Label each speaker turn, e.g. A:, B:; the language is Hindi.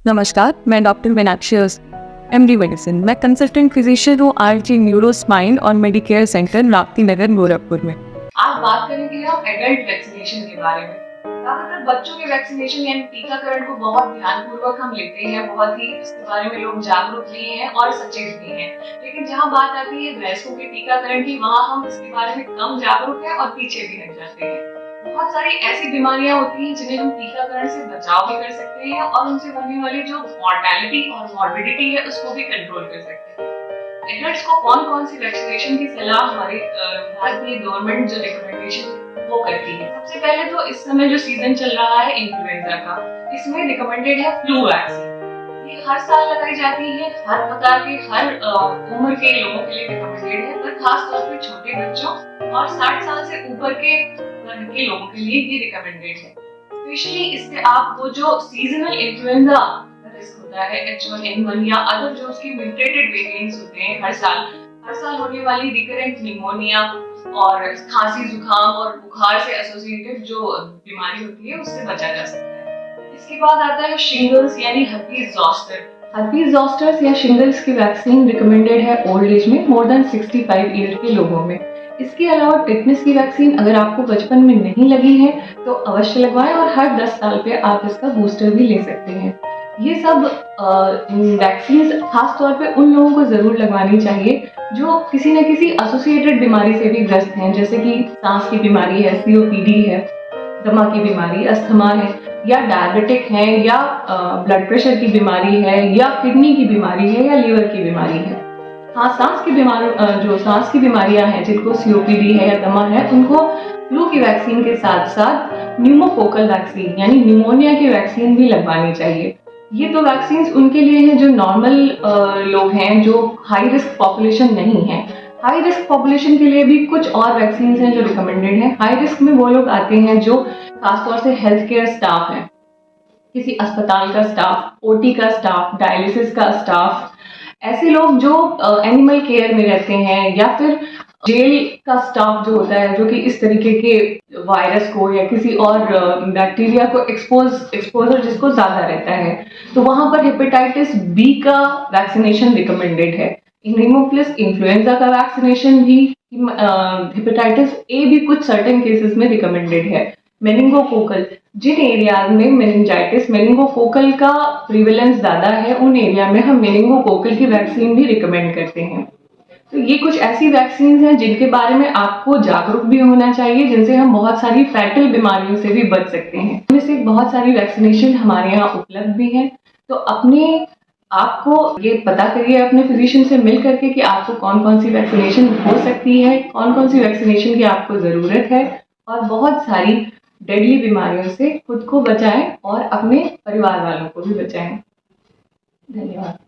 A: नमस्कार, मैं डॉक्टर मीनाक्षी MD मेडिसिन। मैं कंसल्टेंट फिजिशियन हूँ RG न्यूरो स्पाइन और मेडिकेयर सेंटर राप्ती नगर गोरखपुर में।
B: आज बात करेंगे हम एडल्ट वैक्सीनेशन के बारे में। ज्यादातर बच्चों के वैक्सीनेशन यानी टीकाकरण को बहुत ध्यानपूर्वक हम लेते हैं, बहुत ही इसके बारे में लोग जागरूक भी हैं और सचेत भी हैं। लेकिन जहाँ बात आती है वयस्कों के टीकाकरण की, वहाँ हम इसके बारे में कम जागरूक हैं और पीछे भी हट जाते हैं। बहुत सारी ऐसी बीमारियां होती हैं जिन्हें हम टीकाकरण से बचाव भी कर सकते हैं और उनसे होने वाली जो मॉर्टेलिटी और मॉर्बिडिटी है उसको भी कंट्रोल कर सकते हैं। एडल्ट्स को कौन कौन सी वैक्सीनेशन की सलाह हमारी भारतीय गवर्नमेंट जो रिकमेंडेशन वो करती है। सबसे पहले तो इस समय जो सीजन चल रहा है इन्फ्लुएंजा का, इसमें रिकमेंडेड है फ्लू वैक्सीन। ये हर साल लगाई जाती है, हर प्रकार के हर उम्र के लोगों के लिए रिकमेंडेड है, पर खास तौर पर छोटे बच्चों और 60 साल से ऊपर के वर्ग के लोगों के लिए ये रिकमेंडेड है। स्पेशली इससे आप वो जो सीजनल इन्फ्लुएंजा रिस्क होता है H1N1 या अदर जो उसकी म्यूटेटेड वेरिएंट्स होते हैं, हर साल होने वाली रिकरेंट निमोनिया और खांसी जुकाम और बुखार से एसोसिएटेड जो बीमारी होती है उससे बचा जा सकता है। इसके बाद आता है शिंगल्स यानी हर्पीज ज़ॉस्टर। हर्पीज ज़ॉस्टर या शिंगल्स की वैक्सीन रिकमेंडेड है ओल्ड एज में, मोर देन 65 ईयर के लोगों में। इसके अलावा टिटनेस की वैक्सीन अगर आपको बचपन में नहीं लगी है तो अवश्य लगवाएं और हर 10 साल पे आप इसका बूस्टर भी ले सकते हैं। ये सब वैक्सीन खास तौर पे उन लोगों को जरूर लगवानी चाहिए जो किसी न किसी एसोसिएटेड बीमारी से भी ग्रस्त हैं, जैसे कि सांस की बीमारी है, COPD है, दमा की बीमारी, अस्थमा है, या डायबिटिक है, या ब्लड प्रेशर की बीमारी है, या किडनी की बीमारी है, या लीवर की बीमारी है। हाँ, जो सांस की बीमारियां हैं, जिनको COPD है या दमा है, उनको फ्लू की वैक्सीन के साथ साथ न्यूमोकोकल वैक्सीन यानी निमोनिया की वैक्सीन भी लगवानी चाहिए। ये तो वैक्सीन उनके लिए हैं जो नॉर्मल लोग हैं, जो हाई रिस्क पॉपुलेशन नहीं है। हाई रिस्क पॉपुलेशन के लिए भी कुछ और वैक्सीन हैं जो रिकमेंडेड हैं। हाई रिस्क में वो लोग आते हैं जो खासतौर से हेल्थ केयर स्टाफ है, किसी अस्पताल का स्टाफ, OT का स्टाफ, डायलिसिस का स्टाफ, ऐसे लोग जो एनिमल केयर में रहते हैं, या फिर जेल का स्टाफ जो होता है, जो कि इस तरीके के वायरस को या किसी और बैक्टीरिया को एक्सपोजर जिसको ज्यादा रहता है, तो वहां पर हेपेटाइटिस B का वैक्सीनेशन रिकमेंडेड है। हेमोफिलस इन्फ्लुएंजा का वैक्सीनेशन भी, हेपेटाइटिस A भी कुछ सर्टेन केसेस में रिकमेंडेड है। मेनिंगोकोकल, जिन एरियाज में मेनिंगोकोकल का प्रिवेलेंस ज्यादा है, उन एरिया में हम मेनिंगोकोकल की वैक्सीन भी रिकमेंड करते हैं। तो ये कुछ ऐसी वैक्सीन हैं जिनके बारे में आपको जागरूक भी होना चाहिए, जिनसे हम बहुत सारी फैटल बीमारियों से भी बच सकते हैं। इनमें से बहुत सारी वैक्सीनेशन हमारे यहाँ उपलब्ध भी हैं। तो आपको ये पता करिए अपने फिजिशियन से मिल करके कि आपको कौन कौन सी वैक्सीनेशन हो सकती है, कौन कौन सी वैक्सीनेशन की आपको जरूरत है, और बहुत सारी डेडली बीमारियों से खुद को बचाएं और अपने परिवार वालों को भी बचाएं। धन्यवाद।